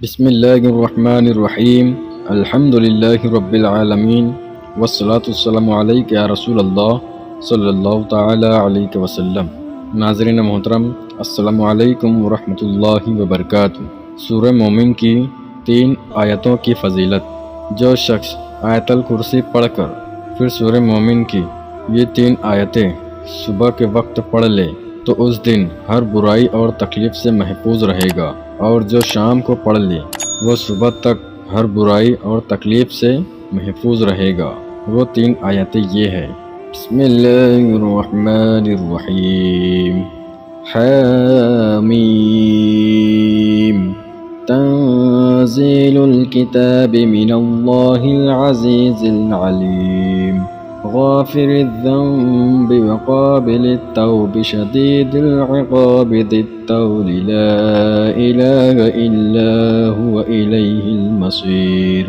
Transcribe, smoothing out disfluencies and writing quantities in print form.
بسم اللہ الرحمن الرحیم الحمد للہ رب العالمین والصلاة والسلام علیک یا رسول اللہ صلی اللہ تعالی علیہ وسلم۔ ناظرین محترم، السلام علیکم ورحمۃ اللہ وبرکاتہ۔ سورہ مومن کی 3 آیتوں کی فضیلت۔ جو شخص آیت الکرسی پڑھ کر پھر سورہ مومن کی یہ 3 آیتیں صبح کے وقت پڑھ لے تو اس دن ہر برائی اور تکلیف سے محفوظ رہے گا، اور جو شام کو پڑھ لے وہ صبح تک ہر برائی اور تکلیف سے محفوظ رہے گا۔ وہ 3 آیتیں یہ ہے: بسم اللہ الرحمن الرحیم، حامیم، تنزیل الکتاب من اللہ العزیز العلیم، غافر الذنب وقابل التوب شدید العقاب ذی الطول لا الہ الا هو الیہ المصیر۔